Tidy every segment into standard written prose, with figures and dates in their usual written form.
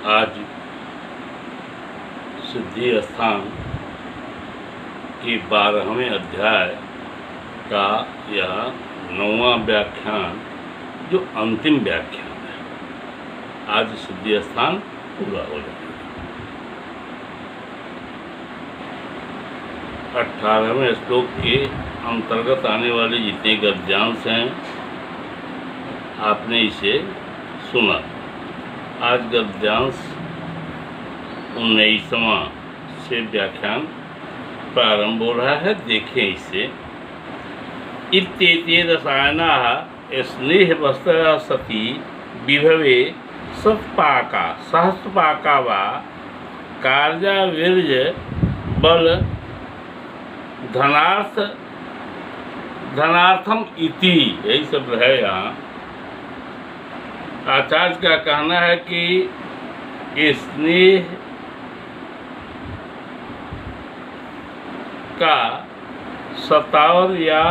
आज सिद्धि स्थान के 12वें अध्याय का यह 9वां व्याख्यान जो अंतिम व्याख्यान है, आज सिद्धि स्थान पूरा हो जाएगा। 18वें श्लोक के अंतर्गत आने वाले जितने गद्यांश हैं आपने इसे सुना। आज गद्यांश 19वां से व्याख्यान प्रारंभ हो रहा है। देखें इसे। इत्येते रसायनाः स्नेहवस्तया सति विभवे सत्पाका सहस्रपाका वा कार्यावीर्य बल धनार्थम इति, यही सब है यहाँ। आचार्य का कहना है कि स्नेह का सतावर या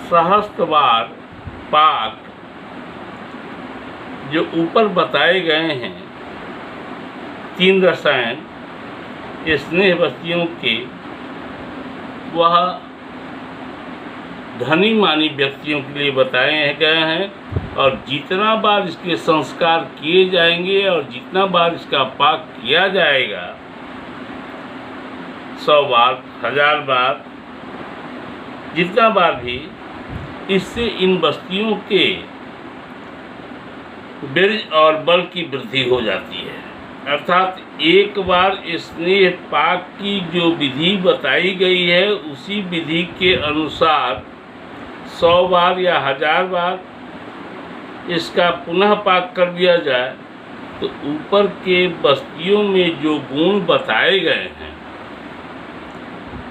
सहस्त्रवार पाक जो ऊपर बताए गए हैं 3 रसायन स्नेह वस्तुओं के, वह धनी मानी व्यक्तियों के लिए बताए गए हैं। और जितना बार इसके संस्कार किए जाएंगे और जितना बार इसका पाक किया जाएगा, 100 बार 1000 बार, जितना बार भी, इससे इन वस्तुओं के वीर्य और बल की वृद्धि हो जाती है। अर्थात एक बार स्नेह पाक की जो विधि बताई गई है, उसी विधि के अनुसार 100 बार या 1000 बार इसका पुनः पाक कर दिया जाए तो ऊपर के वस्तुओं में जो गुण बताए गए हैं,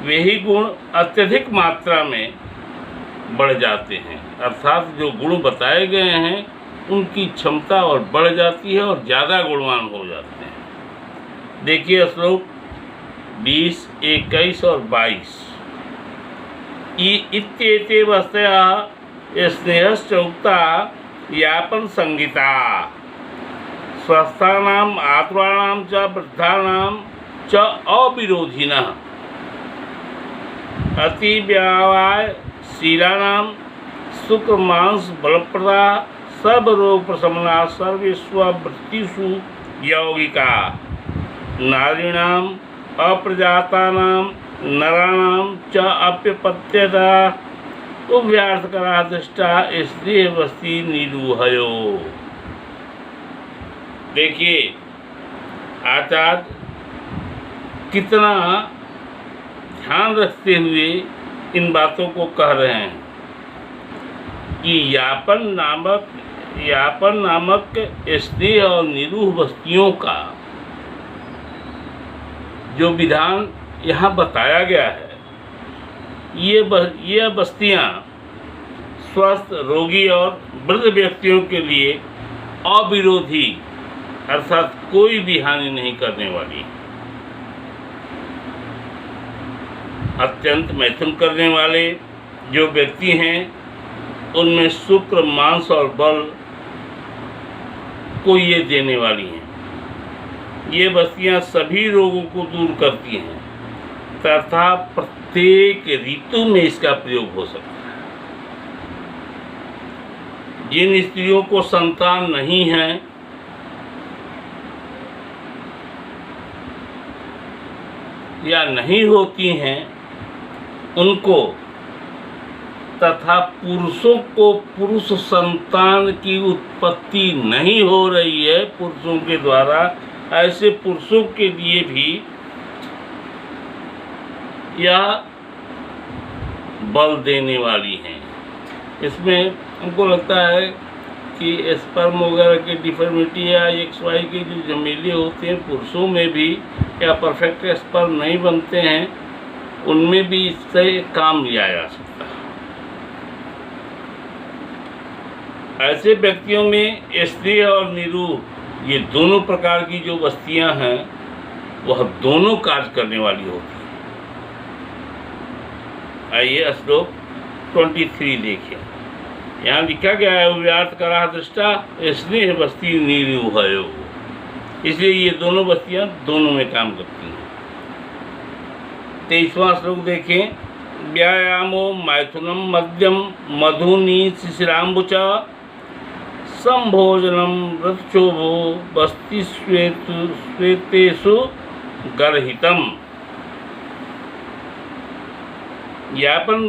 वही गुण अत्यधिक मात्रा में बढ़ जाते हैं। अर्थात जो गुण बताए गए हैं उनकी क्षमता और बढ़ जाती है और ज़्यादा गुणवान हो जाते हैं। देखिए श्लोक 20, 21 और 22। इत्येते वस्तया स्नेहश्च उक्ता यापन संगीता स्वस्थानाम आतुराणाम च वृद्धानाम च अविरोधिनः अतिव्यवायशीलानाम शुक्र मांस बलप्रदा सब रोग प्रशमना सर्वेष्वृत्तिषु यौगिका नारीणाम अप्रजातानाम नराणाम च अप्यपत्यता उभयार्थकरा दृष्टा स्नेह वस्ती निरूहयो। देखिए आचार्य कितना ध्यान रखते हुए इन बातों को कह रहे हैं कि यापन नामक स्नेह और निरूह वस्तुओं का जो विधान यहाँ बताया गया है, ये बस्तियाँ स्वस्थ, रोगी और वृद्ध व्यक्तियों के लिए अविरोधी अर्थात कोई भी हानि नहीं करने वाली, अत्यंत मैथुन करने वाले जो व्यक्ति हैं उनमें शुक्र मांस और बल को ये देने वाली हैं। ये बस्तियाँ सभी रोगों को दूर करती हैं तथा प्रत्येक ऋतु में इसका प्रयोग हो सकता है। जिन स्त्रियों को संतान नहीं है या नहीं होती हैं उनको, तथा पुरुषों को पुरुष संतान की उत्पत्ति नहीं हो रही है पुरुषों के द्वारा, ऐसे पुरुषों के लिए भी यह बल देने वाली हैं। इसमें हमको लगता है कि स्पर्म वगैरह की डिफॉर्मिटी या XY के जो झमेले होते हैं पुरुषों में भी, या परफेक्ट स्पर्म नहीं बनते हैं, उनमें भी इससे काम लिया जा सकता है। ऐसे व्यक्तियों में स्नेह और निरूह ये दोनों प्रकार की जो वस्तुएं हैं वह दोनों कार्य करने वाली होती हैं। आइए श्लोक 23 देखिए। यहाँ लिखा गया है व्यार्थ करा दृष्टा स्नेह बस्ती निर्युहयो, इसलिए ये दोनों बस्तियाँ दोनों में काम करती हैं। 23वां श्लोक देखें। व्यायामो मैथुनम मध्यम मधुनी शिशिराम्बुच संभोजनम रथक्षोभो बस्ति श्वेतेषु गर्हितम। यापन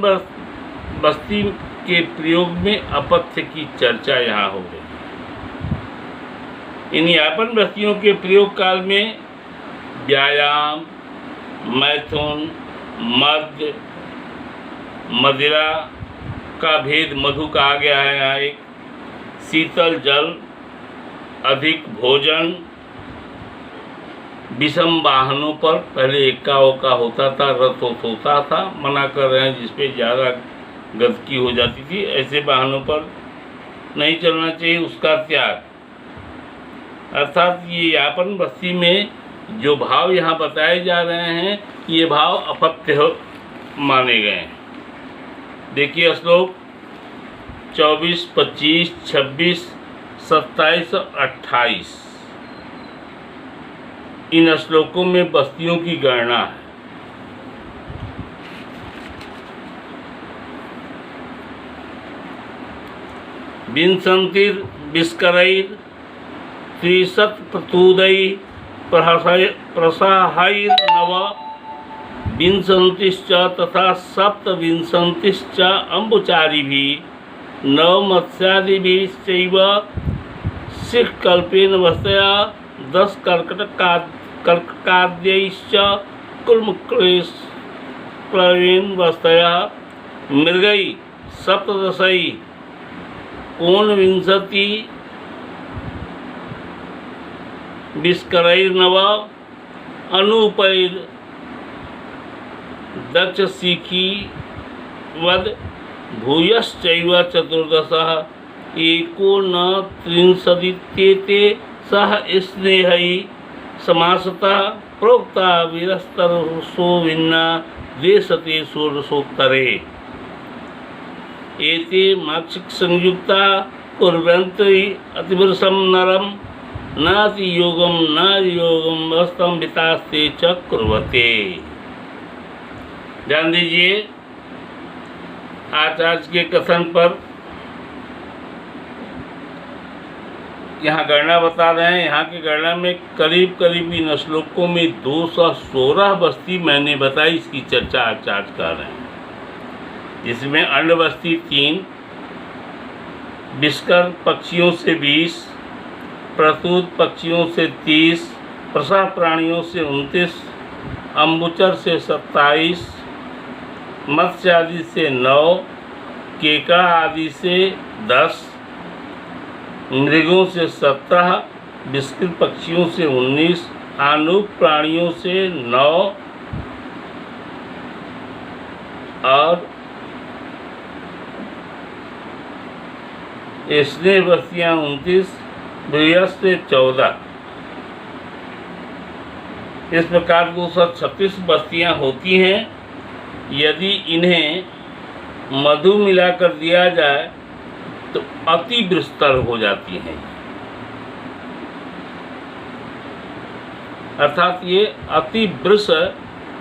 बस्ती के प्रयोग में अपथ्य की चर्चा यहाँ हो गई। इन यापन बस्तियों के प्रयोग काल में व्यायाम, मैथुन, मद्य, मदिरा का भेद मधु कहा गया है। यहाँ एक शीतल जल, अधिक भोजन, विषम वाहनों पर, पहले एका ओका होता था, रथ होता था, मना कर रहे हैं जिसपे ज़्यादा गति हो जाती थी, ऐसे वाहनों पर नहीं चलना चाहिए, उसका त्याग। अर्थात ये यापन बस्ती में जो भाव यहाँ बताए जा रहे हैं ये भाव अपथ्य माने गए हैं। देखिए श्लोक 24, 25, 26, 27 और 28, इन श्लोकों में बस्तियों की गणना है। विंशतिर् विस्करैर् त्रिशत प्रतुदै प्रसाहैर्नव विंशतिश्च तथा सप्तविंशतिश्च अम्बुचारिभिः नव मत्स्यादिभिश्चैव शिखकल्पेन वस्तया 10 कर्कटाद्यैश्च कुर्मक्लेन वस्तया मृगै सप्तदशै कोनविंशति विस्करैर्नव अनूपैर् दक्षशिखी वद भूयश्चैव 14 एकोनत्रिंशदित्येते सह स्नेहै समासतः प्रोक्ता वीरस्तरसो भिन्ना देशते षोडशोत्तरे एते माक्षिक संयुक्ता कुर्वन्ति अतिवर्षम नरम नाति योगम स्तम वितास्ते च कुर्वते। ध्यान दीजिए, आचार्य के कथन पर यहाँ गणना बता रहे हैं। यहाँ की गणना में करीब करीब इन श्लोकों में 216 बस्ती मैंने बताई, इसकी चर्चा आचार्य कर रहे हैं, जिसमें अन्न बस्ती 3, विस्कर पक्षियों से 20, प्रतूत पक्षियों से 30, प्रसाह प्राणियों से 29, अम्बुचर से 27, मत्स्य आदि से 9, केका आदि से 10, मृगों से 17, विस्कृत पक्षियों से 19, आनुक प्राणियों से 9 और स्नेह बस्तियाँ 29, बृहस्पति से 14। इस प्रकार 236 बस्तियाँ होती हैं। यदि इन्हें मधु मिलाकर दिया जाए तो अति विस्तर हो जाती हैं, अर्थात ये अति वृष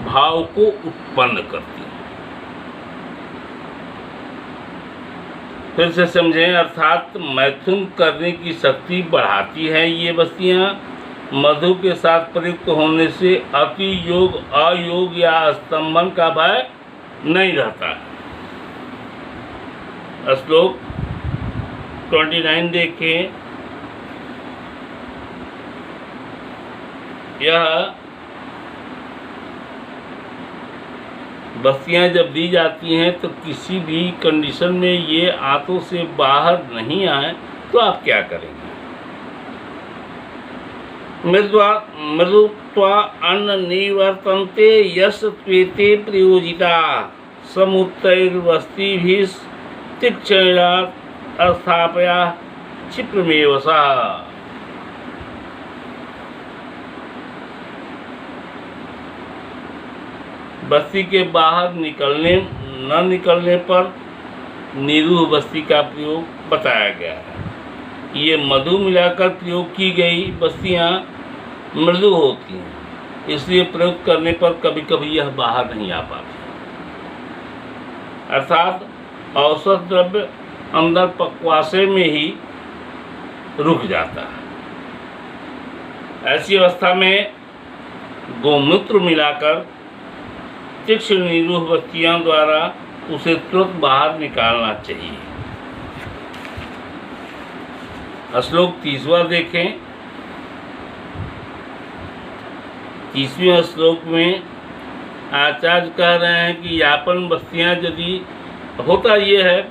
भाव को उत्पन्न करती हैं। फिर से समझें, अर्थात मैथुन करने की शक्ति बढ़ाती है ये बस्तियाँ। मधु के साथ प्रयुक्त होने से अति योग, अयोग या स्तंभन का भय नहीं रहता है। श्लोक 29 देखें। यह बस्तियाँ जब दी जाती हैं तो किसी भी कंडीशन में ये आंतों से बाहर नहीं आए तो आप क्या करेंगे? मृदुत्वा अन्न निवर्तन्ते यश त्वेते प्रयोजिता समुत्तैर्वस्तिभिः तीक्ष्णया अस्थापया क्षिप्रमेव सा। बस्ती के बाहर न निकलने पर निरूह बस्ती का प्रयोग बताया गया है। ये मधु मिलाकर प्रयोग की गई बस्तियाँ मृदु होती हैं, इसलिए प्रयोग करने पर कभी कभी यह बाहर नहीं आ पाती, अर्थात औसत द्रव्य अंदर पक्वाशय में ही रुक जाता है। ऐसी अवस्था में गोमूत्र मिलाकर तीक्ष्ण निरूह बस्तियों द्वारा उसे तुरंत बाहर निकालना चाहिए। श्लोक 30वां देखें। 30वें श्लोक में आचार्य कह रहे हैं कि यापन बस्तियां यदि होता ये है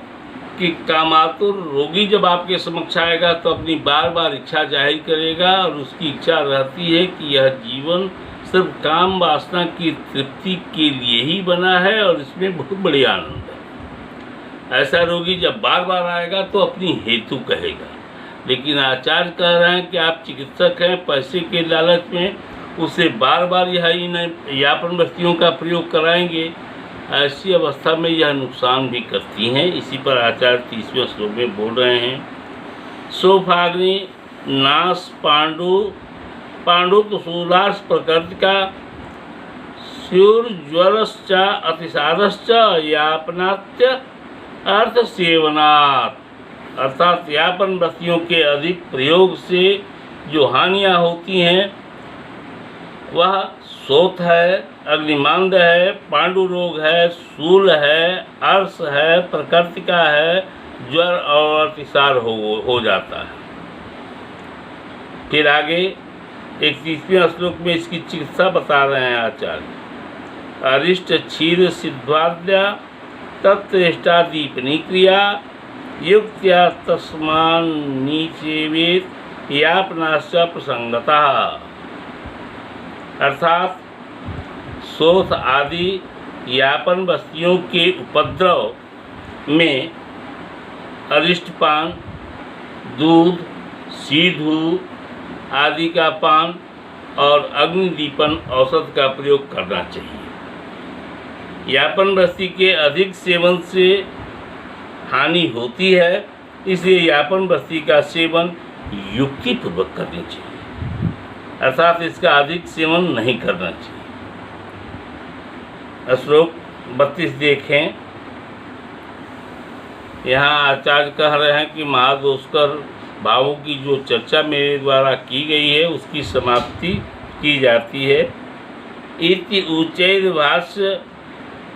कि कामातुर रोगी जब आपके समक्ष आएगा तो अपनी बार बार इच्छा जाहिर करेगा और उसकी इच्छा रहती है कि यह जीवन सिर्फ काम वासना की तृप्ति के लिए ही बना है और इसमें बहुत बड़ी आनंद है। ऐसा रोगी जब बार बार आएगा तो अपनी हेतु कहेगा, लेकिन आचार्य कह रहे हैं कि आप चिकित्सक हैं, पैसे के लालच में उसे बार बार इन यापन बस्तियों का प्रयोग कराएंगे। ऐसी अवस्था में यह नुकसान भी करती हैं। इसी पर आचार्य 30वें श्लोक में बोल रहे हैं। सोफाग्नि नाश पांडु तो सूदार्श प्रकृति का स्यूर्ज्वरश्च अतिसारश्च यापनात्य अर्थ सेवनात्, अर्थात यापन बस्तियों के अधिक प्रयोग से जो हानियाँ होती हैं वह शोथ है, अग्निमांद है, पांडु रोग है, शूल है, अर्श है, प्रकृति का है, ज्वर और अतिसार हो जाता है। फिर आगे 31वें श्लोक में इसकी चिकित्सा बता रहे हैं आचार्य। अरिष्ट क्षीर सिद्धाद्या तत्ष्टादीपनी क्रिया युक्त्या तस्मान नीचेवेत यापनाश्च प्रसंगता, अर्थात शोथ आदि यापन बस्तियों के उपद्रव में अरिष्टपान, दूध, सीधु आदि का पान और अग्निदीपन औषध का प्रयोग करना चाहिए। यापन बस्ती के अधिक सेवन से हानि होती है, इसलिए यापन बस्ती का सेवन युक्तिपूर्वक करनी चाहिए, अर्थात इसका अधिक सेवन नहीं करना चाहिए। श्लोक 32 देखें। यहाँ आचार्य कह रहे हैं कि महादोषकर भावों की जो चर्चा मेरे द्वारा की गई है उसकी समाप्ति की जाती है। इति उच्चैर भाष्य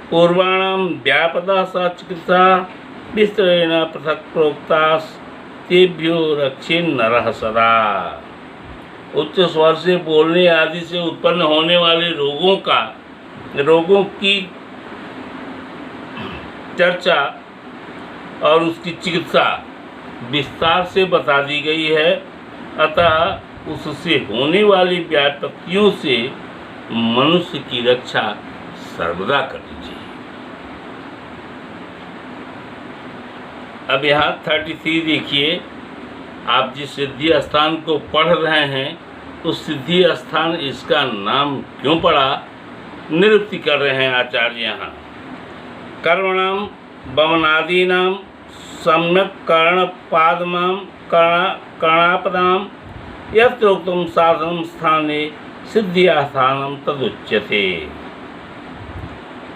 पूर्वाणाम व्यापदा सा चिकित्सा विस्तरेण पृथक प्रोक्ता तेभ्यो रक्षे नरः सदा। उच्च स्वर से बोलने आदि से उत्पन्न होने वाले रोगों की चर्चा और उसकी चिकित्सा विस्तार से बता दी गई है, अतः उससे होने वाली व्यापत्तियों से मनुष्य की रक्षा सर्वदा करनी चाहिए। अब यहाँ 33 देखिए। आप जिस सिद्धि स्थान को पढ़ रहे हैं उस सिद्धि स्थान इसका नाम क्यों पड़ा, निरुक्ति कर रहे हैं आचार्य यहाँ। कर्मणाम वमनादीनाम सम्यक कर्णपादमां कर्णापदाम यत्रोक्तम साधनम स्थाने सिद्धिस्थानम तदुच्यते।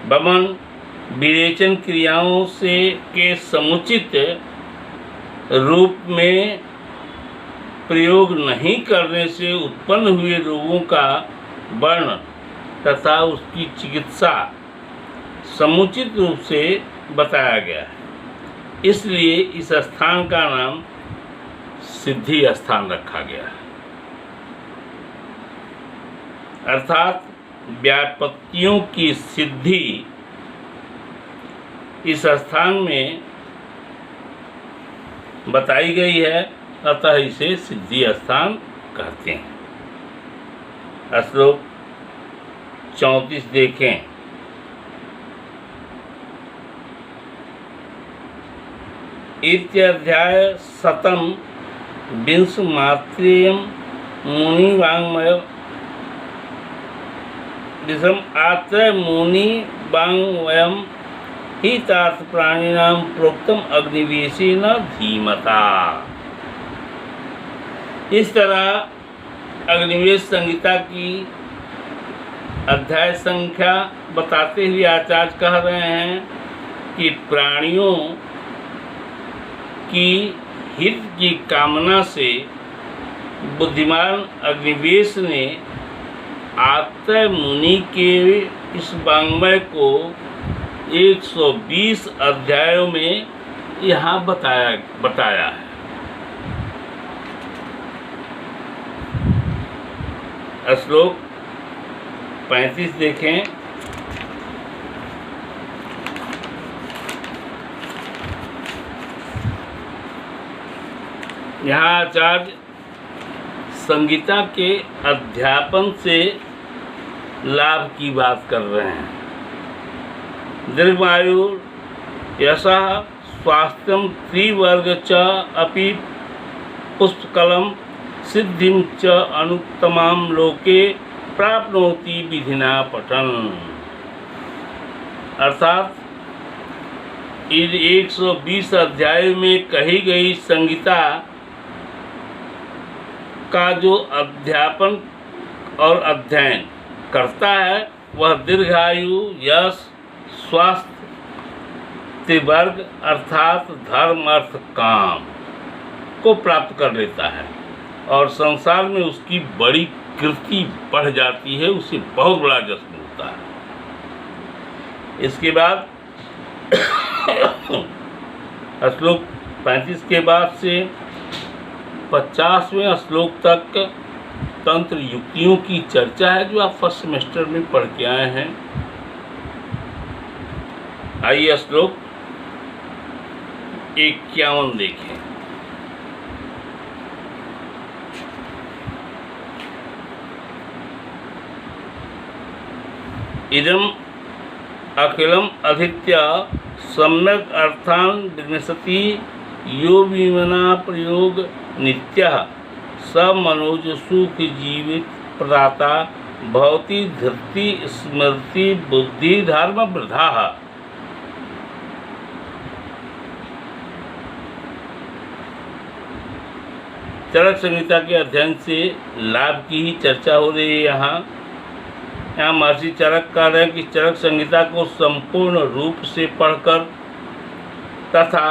वमन विरेचन क्रियाओं से के समुचित रूप में प्रयोग नहीं करने से उत्पन्न हुए रोगों का वर्णन तथा उसकी चिकित्सा समुचित रूप से बताया गया है, इसलिए इस स्थान का नाम सिद्धि स्थान रखा गया है। अर्थात व्यापत्तियों की सिद्धि इस स्थान में बताई गई है, अतः इसे सिद्धि स्थान कहते हैं। श्लोक 34 देखें। इत्याध्याय शतम विंश मात्रेयम मुनि वांग्मय विषम आत्र मुनि वांग्मयम हितार्थ प्राणिनां प्रोक्तम अग्निवेशेन धीमता। इस तरह अग्निवेश संहिता की अध्याय संख्या बताते हुए आचार्य कह रहे हैं कि प्राणियों की हित की कामना से बुद्धिमान अग्निवेश ने आत्रेय मुनि के इस वाङ्मय को 120 अध्यायों में यहाँ बताया है। श्लोक 35 देखें। यहाँ आचार्य संगीता के अध्यापन से लाभ की बात कर रहे हैं। दीर्घायु यशः स्वास्थ्यम त्रिवर्ग च अपि पुष्पकलम सिद्धिं च अनुत्तमां लोके प्राप्नोति विधिना पठन। अर्थात इन 120 अध्याय में कही गई संगीता का जो अध्यापन और अध्ययन करता है वह दीर्घायु यश स्वास्थ्य त्रिवर्ग अर्थात धर्म अर्थ काम को प्राप्त कर लेता है और संसार में उसकी बड़ी कीर्ति बढ़ जाती है, उसे बहुत बड़ा यश मिलता है। इसके बाद श्लोक 35 के बाद से 50वें श्लोक तक तंत्र युक्तियों की चर्चा है जो आप फर्स्ट सेमेस्टर में पढ़ के आए हैं। आइए श्लोक 51 देखें। इदम अखिलम अधित्य सम्यक अर्थान विनशति यो विमना प्रयोग नित्यः स मनोज सुख जीवित प्रदाता भवति धृति स्मृति बुद्धि धर्म वृद्धा। चरक संहिता के अध्ययन से लाभ की ही चर्चा हो रही है। यहाँ महर्षि चरक कह रहे हैं कि चरक संहिता को संपूर्ण रूप से पढ़कर तथा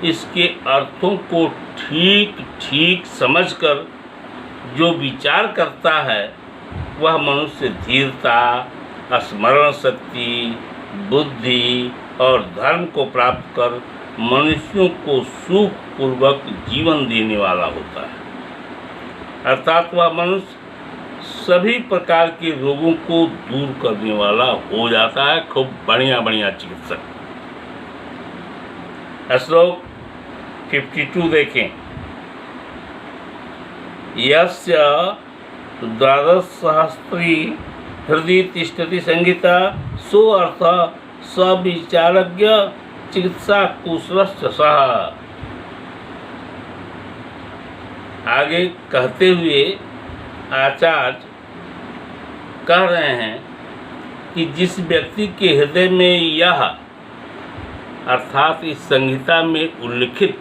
इसके अर्थों को ठीक ठीक समझकर जो विचार करता है वह मनुष्य धीरता स्मरण शक्ति बुद्धि और धर्म को प्राप्त कर मनुष्यों को सुख पूर्वक जीवन देने वाला होता है। अर्थात वह मनुष्य सभी प्रकार के रोगों को दूर करने वाला हो जाता है। खूब बढ़िया बढ़िया चिकित्सक। श्लोक 52 देखें। यस्य द्वादशसहस्री हृदय तिष्ठति संहिता सो अर्थ सविचारज्ञ चिकित्सा कुशलश्च सः। आगे कहते हुए आचार्य कह रहे हैं कि जिस व्यक्ति के हृदय में यह अर्थात इस संहिता में उल्लिखित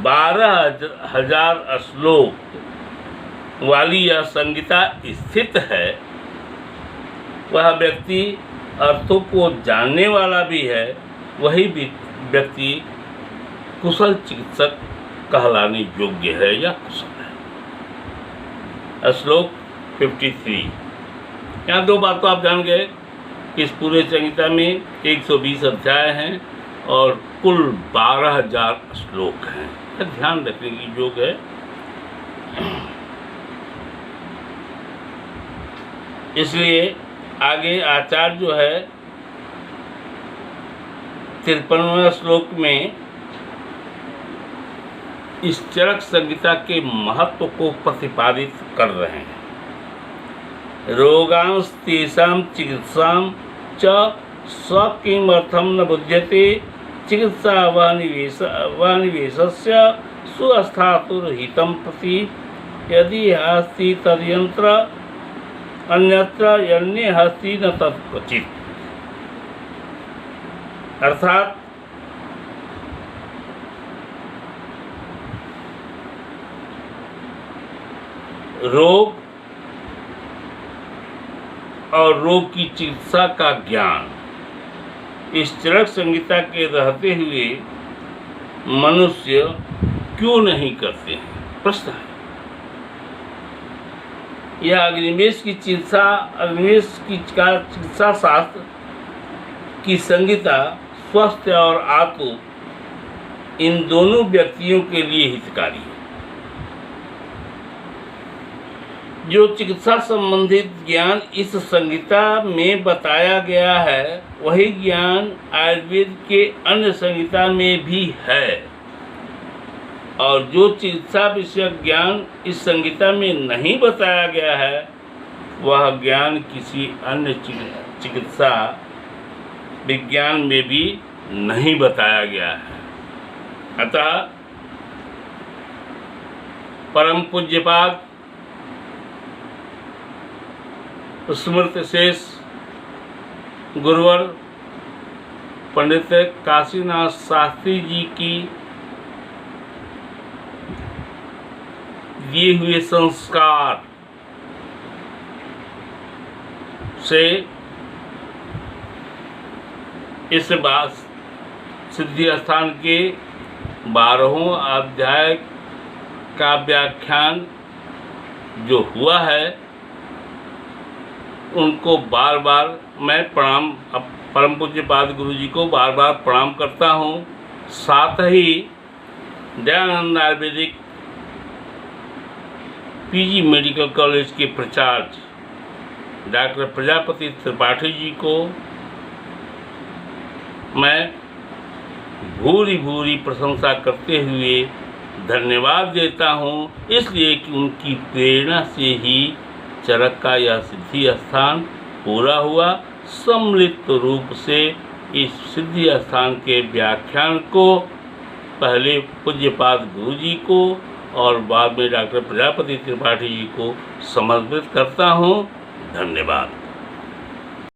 12,000 श्लोक वाली यह संहिता स्थित है वह व्यक्ति अर्थों को जानने वाला भी है, वही व्यक्ति कुशल चिकित्सक कहलाने योग्य है या कुशल है। श्लोक 53। यहाँ दो बात तो आप जान गए कि इस पूरे संहिता में 120 अध्याय हैं और कुल 12,000 श्लोक हैं। ध्यान रखने की योग है। इसलिए आगे आचार्य जो है 53वें श्लोक में इस चरक संहिता के महत्व को प्रतिपादित कर रहे हैं। रोगांस तेषां चिकित्सां च स किमर्थं न बुध्यते चिकित्सा व निवेशस्य सुस्थातुरहितं प्रति यदि हस्ति तद्यंत्र अन्यत्र अन्ये हस्ति न तत्क्वचित्। अर्थात रोग और रोग की चिकित्सा का ज्ञान इस चरक संहिता के रहते हुए मनुष्य क्यों नहीं करते हैं? प्रश्न है। यह अग्निवेश की चिकित्सा शास्त्र की संहिता स्वस्थ और आतुर इन दोनों व्यक्तियों के लिए हितकारी है। जो चिकित्सा संबंधित ज्ञान इस संहिता में बताया गया है वही ज्ञान आयुर्वेद के अन्य संहिता में भी है, और जो चिकित्सा विषयक ज्ञान इस संहिता में नहीं बताया गया है वह ज्ञान किसी अन्य चिकित्सा विज्ञान में भी नहीं बताया गया है। अतः परम पूज्यपाद स्मृत शेष गुरुवर पंडित काशीनाथ शास्त्री जी की दिए हुए संस्कार से इस बात सिद्धि स्थान के 12वें अध्याय का व्याख्यान जो हुआ है उनको बार बार मैं प्रणाम, परम पूज्यपाद गुरु जी को बार बार प्रणाम करता हूँ। साथ ही Dayanand Ayurvedic PG Medical College के प्राचार्य डॉक्टर प्रजापति त्रिपाठी जी को मैं भूरी भूरी प्रशंसा करते हुए धन्यवाद देता हूँ, इसलिए कि उनकी प्रेरणा से ही चरक का यह सिद्धि स्थान पूरा हुआ। सम्मिलित रूप से इस सिद्धि स्थान के व्याख्यान को पहले पूज्यपाद गुरु जी को और बाद में डॉक्टर प्रजापति त्रिपाठी जी को समर्पित करता हूँ। धन्यवाद।